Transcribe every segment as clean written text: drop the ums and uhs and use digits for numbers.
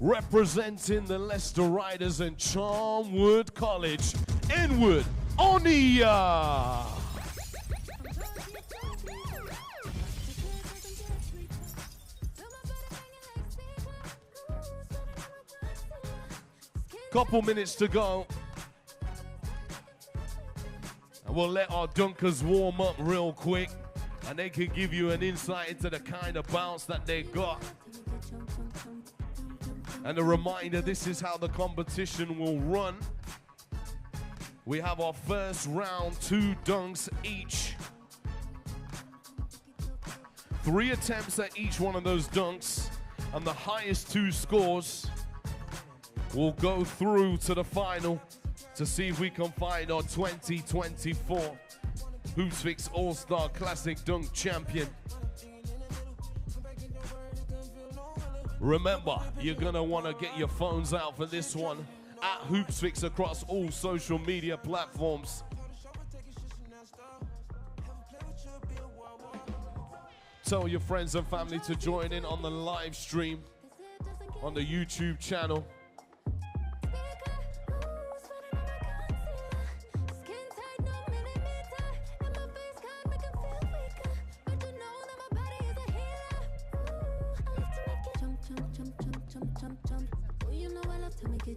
representing the Leicester Riders and Charnwood College, Inwood Onia. Couple minutes to go. And we'll let our dunkers warm up real quick, and they can give you an insight into the kind of bounce that they got. And a reminder, this is how the competition will run. We have our first round, 2 dunks each. 3 attempts at each one of those dunks, and the highest 2 scores will go through to the final to see if we can find our 2024 Hoopsfix All-Star Classic Dunk Champion. Remember, you're gonna wanna get your phones out for this one at Hoopsfix across all social media platforms. Tell your friends and family to join in on the live stream on the YouTube channel.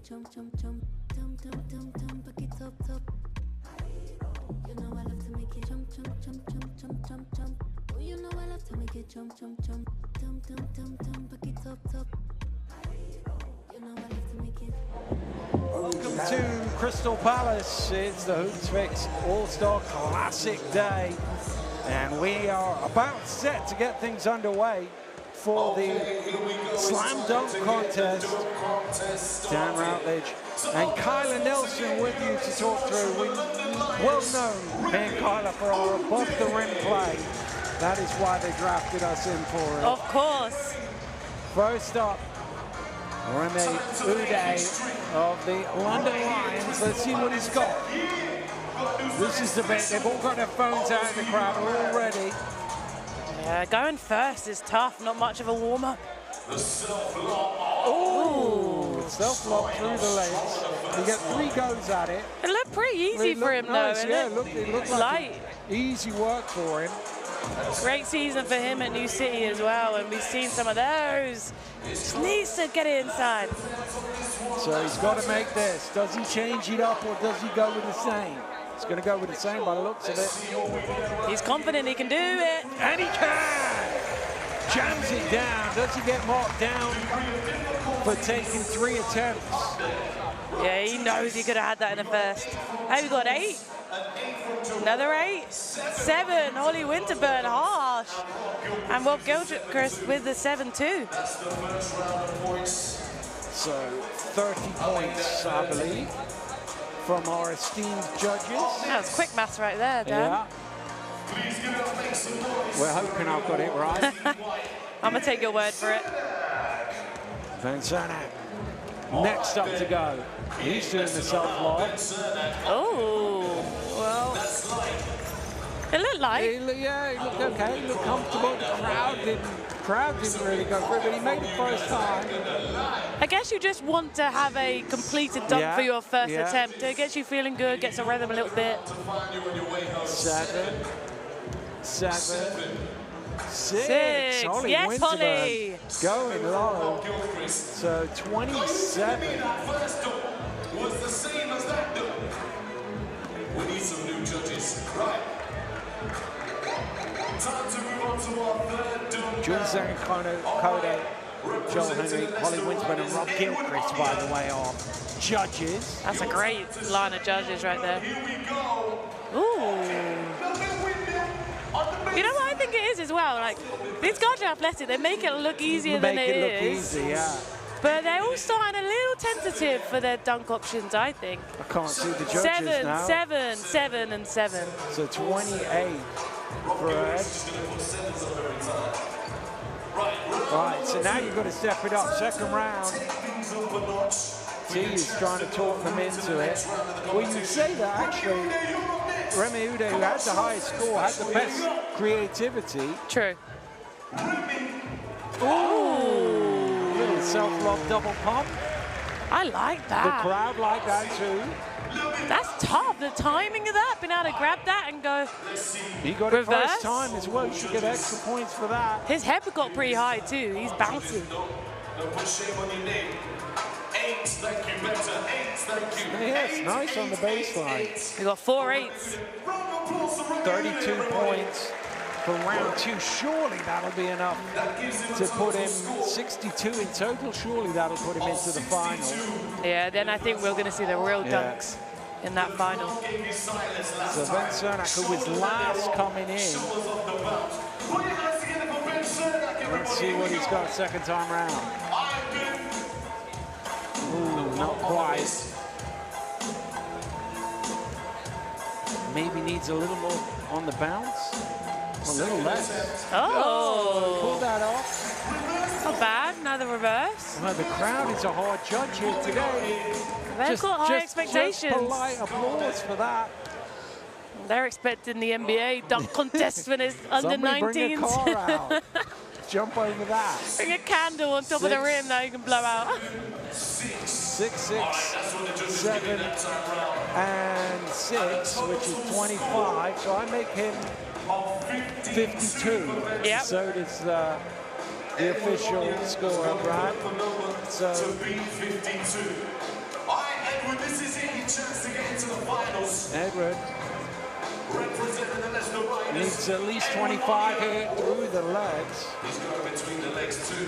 Jump, jump, jump, jump, jump, jump, jump, back it up, top. You know I love to make it jump, jump, jump, jump, jump, jump, jump. Oh, you know I love to make it jump, jump, jump, jump, jump, jump, jump, back it up, top. You know I love to make it. Welcome to Crystal Palace. It's the Hoopsfix All-Star Classic Day, and we are about set to get things underway for the slam dunk contest. Dan Routledge and Kyler Nelson with you to talk through. We well known, me and Kyler, for our above the rim play. That is why they drafted us in for it. Of course. First up, Remy Uday of the London Lions. Let's see what he's got. This is the bit. They've all got their phones out in the crowd already. Yeah, going first is tough, not much of a warm-up. Oh, self-lock through the legs. You get 3 goes at it. It looked pretty easy for him, nice, though. Yeah, it looked like light. Easy work for him. Great season for him at New City as well, and we've seen some of those. Just needs to get it inside. So he's got to make this. Does he change it up, or does he go with the same? He's going to go with the same by the looks of it. He's confident he can do it. And he can! Jams it down. Does he get marked down for taking 3 attempts? Yeah, he knows he could have had that in the first. Hey, we got 8. Another 8. 7. Holly Winterburn, harsh. And Bob Gilchrist with the 7 too. So 30 points, I believe, from our esteemed judges. That was quick maths right there, Dan. Yeah. We're hoping I've got it right. I'm going to take your word for it. Van Zanak, next up to go. He's doing the self-lock. Oh, well, it looked like. Yeah, he looked okay. He looked comfortable. The crowd didn't really go for it, but he made it first time. I guess you just want to have a completed dunk for your first attempt. It gets you feeling good, gets a rhythm a little bit. 7, 6. Yes, Holly. Going low. So 27. Was the same as that dunk. We need some new judges. Right. Time to move on to our third dunk. Jules Zankodo, Joel Henry, Holly Winterburn, and Rob Gilchrist, by the way, are judges. That's a great line of judges right there. Ooh. You know what I think it is as well? Like, these guys are athletic. They make it look easier than it is. Make it look easy, yeah. But they're all starting a little tentative for their dunk options, I think. I can't see the judges now. 7, 7, and 7. So 28 for Ed. Right, so now you've got to step it up. Second round. T is trying to talk them into it. Well, you say that actually. Remy Uday, who had the highest score, had the best creativity. True. Ooh, little self-lock double pump. I like The that. crowd like that too. That's tough. The timing of that, being able to grab that and go. He got it Reverse. first time as well. You should get extra points for that. His head got pretty high too. He's bouncing. Yes, nice on the baseline. We got 4 8s. 32 points for round 2. Surely that'll be enough to put him 62 in total. Surely that'll put him into the final. Yeah, then I think we're going to see the real dunks in that final. So Ben Cernak, who was last coming in. Let's see what he's got second time round. Ooh, not quite. Maybe needs a little more on the bounce. A little less. Oh. Pull that off. Not bad. Another reverse. Well, the crowd is a hard judge here today. They've got high expectations. Just polite applause for that. They're expecting the NBA dunk contest when it's under Somebody 19s. bring a car out. Jump over that. Bring a candle on top of the rim that you can blow out. 6, 6, 7, and 6, which is 25. So I make him 52. Yep. So does the official score, right? So Edward needs at least 25 here through the legs. He's going between the legs too.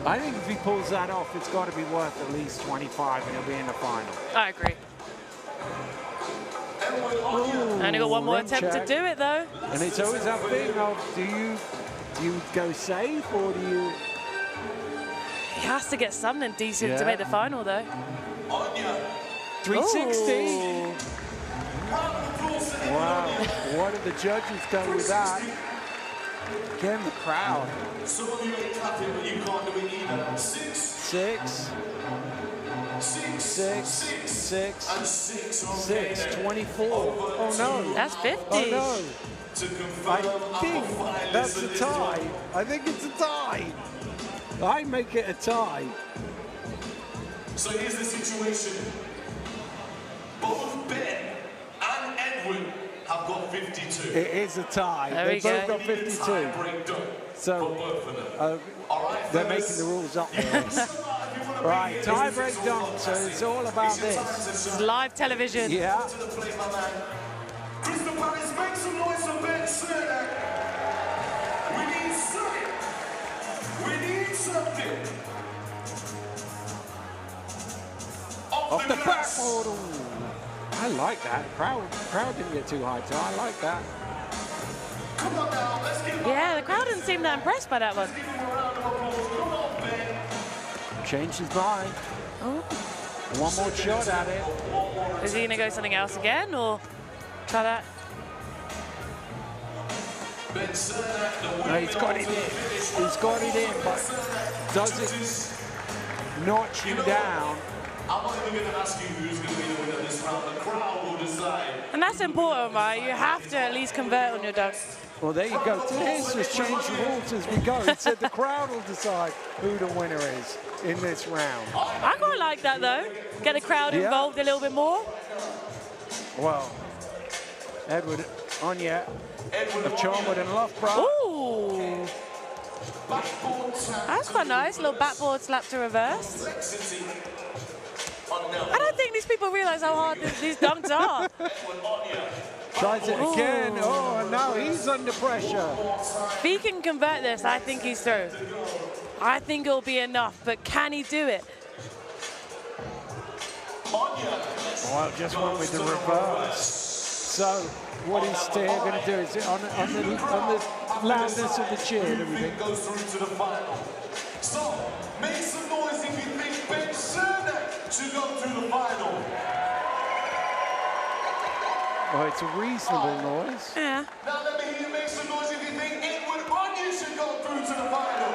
I think if he pulls that off, it's got to be worth at least 25 and he'll be in the final. I agree. Only got one more rim attempt check. to do it though. And it's always that thing of, do you go safe or do you? He has to get something decent to make the final though. 360. Ooh. Wow, what did the judges go with that? Again, the crowd. Some of you ain't clapping, but you can't do it either. 6, 6, 6, 6, 6, and 6. 6, 24. Oh no. That's 50. Oh no. To confirm, I think that's a tie. I think it's a tie. I make it a tie. So here's the situation. Both Ben and Edwin have got 52. It is a tie. There They we both go. got 52. Break done So for both of them. All right, they're fellas. making the rules up there. Right, tie break dunk. So it's all about this. This is live television. Yeah. Crystal Palace, make some noise for Ben Cernak. We need something. We need something. Off the backboard. Ooh. I like that. Crowd didn't get too high, so I like that. Come on now, let's get Yeah, the crowd didn't seem that impressed by that one. a round of applause. Come on, Ben. Changed his mind. Oh. One more shot at it. Is he gonna go something else again or try that? Ben Cernak, the No, winner. he's got it in. He's got it in, but does it notch you down? I'm not even going to ask you who's going to be the winner this round. The crowd will decide. And that's important, right? You have to at least convert on your dunk. Well, there you go. Let's just change the rules as we go. It said the crowd will decide who the winner is in this round. I quite like that though. Get the crowd Yeah. involved a little bit more. Well, Edward, Anya of Charnwood and Loughborough. Ooh. That's quite nice. Little backboard slap to reverse. I don't think these people realize how hard these dunks are. Tries it again. Oh, now he's under pressure. If he can convert this, I think he's through. I think it'll be enough, but can he do it? Well, just went with the reverse. So what is Steer going to do? Is it on the loudness of the cheer and everything? Goes through to the final. So, make some noise if you think Ben Cernak should go through the final. Oh, it's a reasonable noise. Yeah. Now let me hear you make some noise if you think Edward Onion should go through to the final.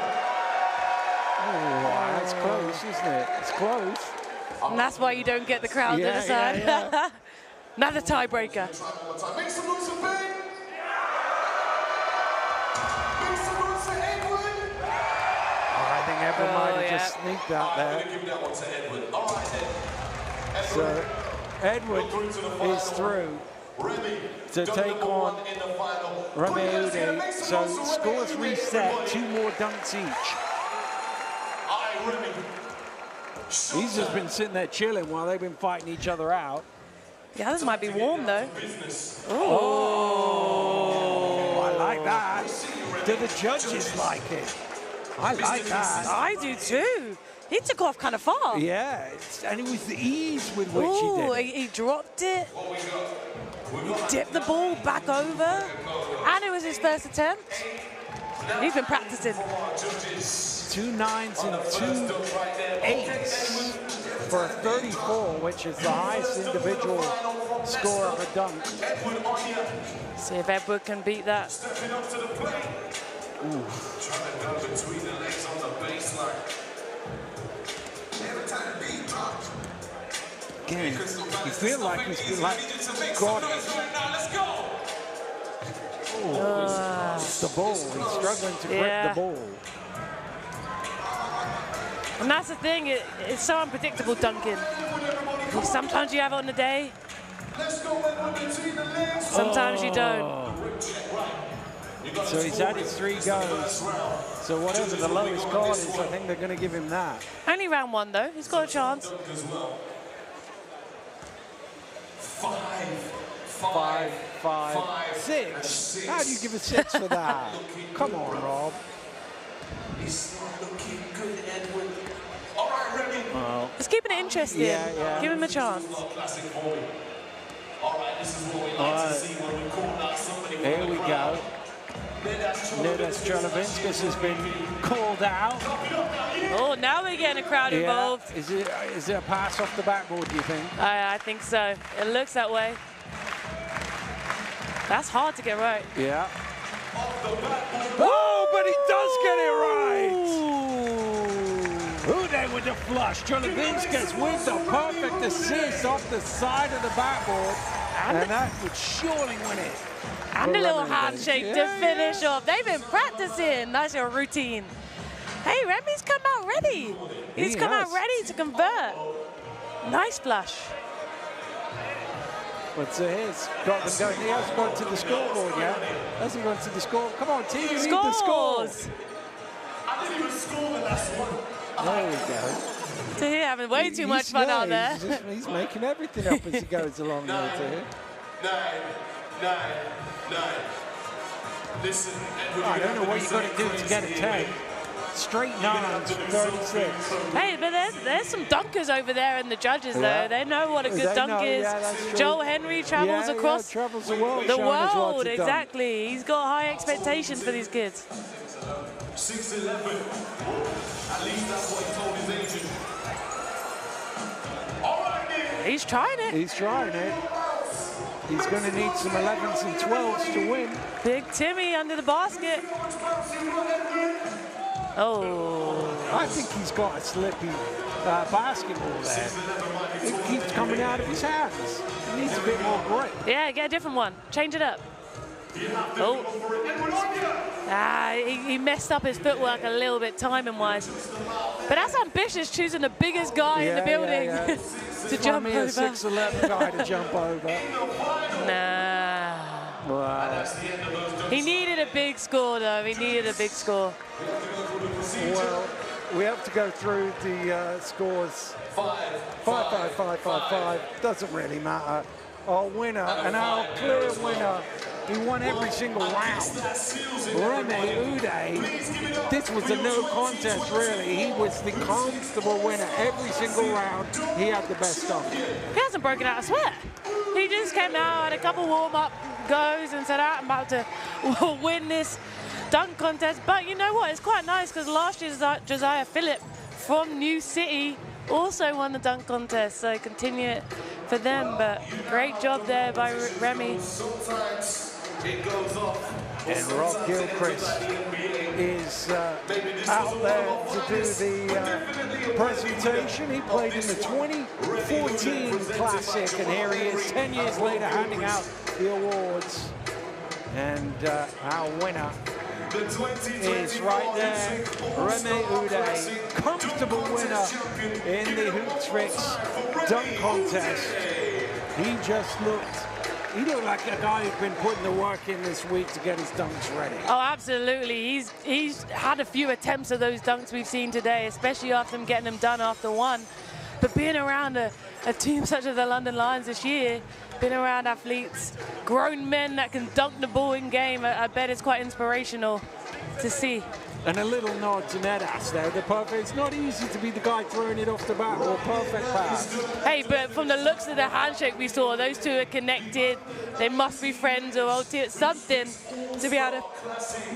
Oh, that's close, isn't it? It's close. And that's why you don't get the crowd to Yeah, decide. yeah, Another tiebreaker. Make some noise for Ben. Make some noise for Edward. Oh, I think Edward might have just sneaked out there. So Edward is through to take on Remy Ude. So scores reset, 2 more dunks each. He's just been sitting there chilling while they've been fighting each other out. The others might be warm though. Oh, I like that. Do the judges like it? I like that. I do too. He took off kind of far. Yeah, and it was the ease with which he did it. He dropped it. He dipped the ball back over. And it was his first attempt. He's been practicing. 2 9s and 2 8s for a 34, which is the highest individual score of a dunk. See if Edward can beat that. Ooh. Again, you feel like he's been like, got it. The ball, he's struggling to grip the ball. And that's the thing, it's so unpredictable dunking. Sometimes you have it on the day, sometimes you don't. So he's had his 3 goes. So whatever the lowest card is, I think they're going to give him that. Only round 1 though, he's got a chance. 5, 5, 6. How do you give a 6 for that? Come on, Rob. It's not looking good, Edward. It's keeping it interesting. Yeah. Give him a chance. Here we go. Nedas Cholovinskas has been called out. Oh, now we're getting a crowd involved. Is it a pass off the backboard, do you think? I think so. It looks that way. That's hard to get right. Yeah. Oh, but he does get it right. Ude with the flush. Cholovinskas with the perfect assist off the side of the backboard. And that would surely win it. And a little handshake to finish off. They've been practicing. That's your routine. Hey, Remy's come out ready. He's come out ready to convert. Nice flush. But he's got them going. He hasn't gone to the scoreboard yet. Hasn't gone to the score. Come on, team, you need the scores. I didn't even score the last one. There we go. So he's having way too much fun out there. He's making everything up as he goes along there, too. 9. Listen, Edward, I don't know what you've got to do to get a 10. Straight 9s, 36. Hey, but there's some dunkers over there in the judges, though. They know what a good dunk is. Joel Henry travels across travels the world. The world, exactly. He's got high expectations for these kids. 6'11". At least that's what he told his agent. All right, Nick. He's trying it. He's trying it. He's going to need some 11s and 12s to win. Big Timmy under the basket. Oh. I think he's got a slippy basketball there. It keeps coming out of his hands. He needs a bit more grip. Yeah, get a different one. Change it up. Oh. He messed up his footwork a little bit timing-wise. But that's ambitious, choosing the biggest guy in the building to jump over. A 6'11" guy to jump over. Nah. Wow. He needed a big score, though. He needed a big score. Well, we have to go through the scores. 5. Doesn't really matter. Our winner, and our clear winner, he won every single round. Remy Ude, this was a no contest, really. He was the comfortable winner every single round. He had the best dunk. He hasn't broken out a sweat. He just came out, had a couple warm-up goes and said, I'm about to win this dunk contest. But you know what? It's quite nice because last year Josiah Phillip from New City also won the dunk contest. So continue it for them. But great job there by Remy. And Rob Gilchrist is out there to do the presentation. He played in the 2014 Classic, and here he is 10 years later handing out the awards. And our winner is right there. Remy Ude, comfortable winner in the Hoopsfix dunk contest. He looked like a guy who's been putting the work in this week to get his dunks ready. Oh, absolutely. He's had a few attempts of those dunks we've seen today, especially after him getting them done after one. But being around a team such as the London Lions this year, being around athletes, grown men that can dunk the ball in game, I bet it's quite inspirational to see. And a little nod to Nedas there. It's not easy to be the guy throwing it off the bat or perfect pass. Hey, but from the looks of the handshake we saw, those two are connected. They must be friends or old team. Something to be able to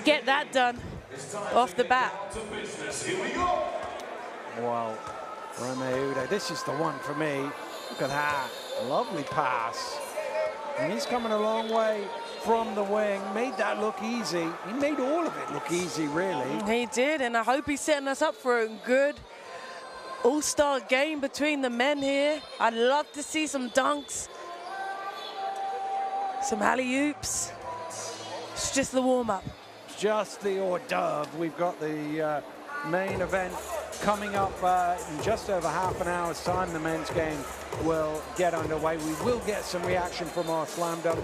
get that done off the bat. Wow, Remy Ude, this is the one for me. Look at that, lovely pass. And he's coming a long way from the wing, made that look easy. He made all of it look easy, really. He did, and I hope he's setting us up for a good all-star game between the men here. I'd love to see some dunks, some alley-oops. It's just the warm-up. Just the hors d'oeuvre. We've got the main event coming up in just over half an hour's time. The men's game will get underway. We will get some reaction from our slam dunk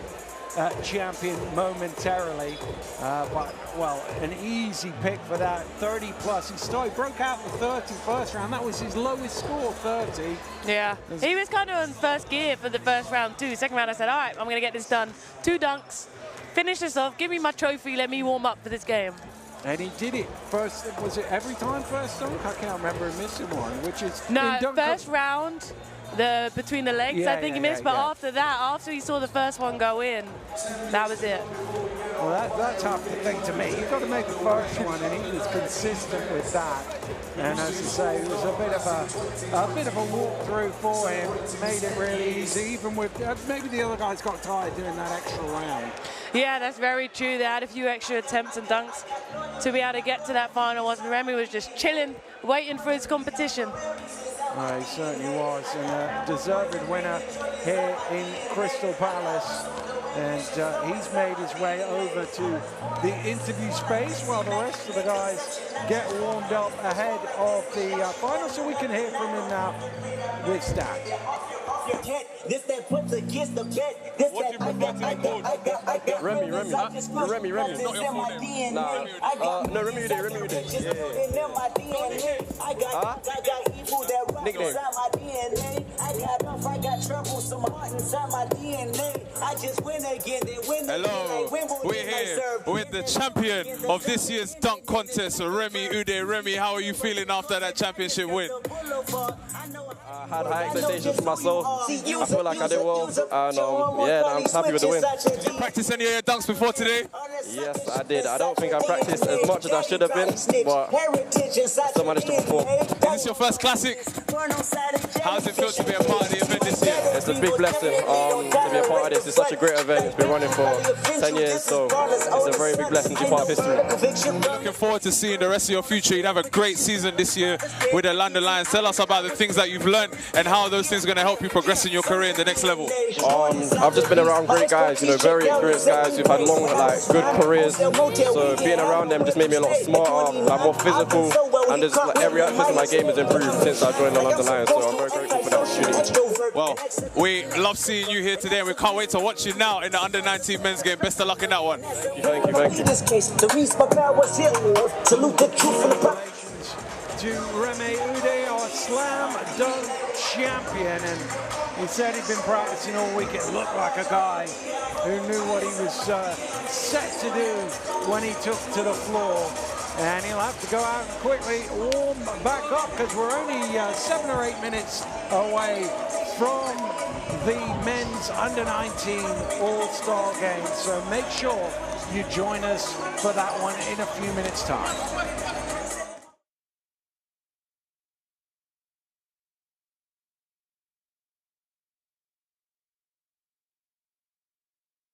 champion momentarily, but well, an easy pick for that, 30 plus. He broke out the 30 first round. That was his lowest score, 30. Yeah, he was kind of in first gear for the first round too. Second round I said, all right, I'm gonna get this done. 2 dunks, finish this off, give me my trophy, let me warm up for this game. And he did it first. Was it every time first dunk? I can't remember him missing one, which is no, first round, the between the legs, I think he missed, but after that, after he saw the first one go in, that was it. Well, that's half the thing to me. You've got to make the first one, and he was consistent with that. And as I say, it was a bit of a walkthrough for him. Made it really easy, even with maybe the other guys got tired doing that extra round. Yeah, that's very true. They had a few extra attempts and dunks to be able to get to that final one. And Remy was just chilling, waiting for his competition. He certainly was, and a deserved winner here in Crystal Palace. And he's made his way over to the interview space while the rest of the guys get warmed up ahead of the final, so we can hear from him now with stats. This that puts against the bet. This what that do you prefer to include? Remy. Not your full name. Nah. No, Remy Ude. Nickname. Hello, we're here with the champion of this year's dunk contest, Remy Ude. Remy, how are you feeling after that championship win? I had high expectations for myself. I feel like I did well, and yeah, I'm just happy with the win. Did you practice any of your dunks before today? Yes, I did. I don't think I practiced as much as I should have been, but still managed to perform. Is this your first classic? How does it feel to be a part of the event this year? It's a big blessing to be a part of this. It's such a great event. It's been running for 10 years, so it's a very big blessing to be part of history. We're looking forward to seeing the rest of your future. You'd have a great season this year with the London Lions. Tell us about the things that you've learned and how those things are going to help you progress in your career in the next level. I've just been around great guys, very experienced guys who've had long, good careers. So being around them just made me a lot smarter, more physical, and just every aspect of my game has improved since I joined the London Lions. So I'm very grateful for that opportunity. Well, we love seeing you here today, and we can't wait to watch you now in the under-19 men's game. Best of luck in that one. Thank you. To Remy Ude, our slam dunk champion, and he said he'd been practicing all week. It looked like a guy who knew what he was set to do when he took to the floor. And he'll have to go out and quickly warm back up, because we're only 7 or 8 minutes away from the men's under-19 All-Star game. So make sure you join us for that one in a few minutes' time.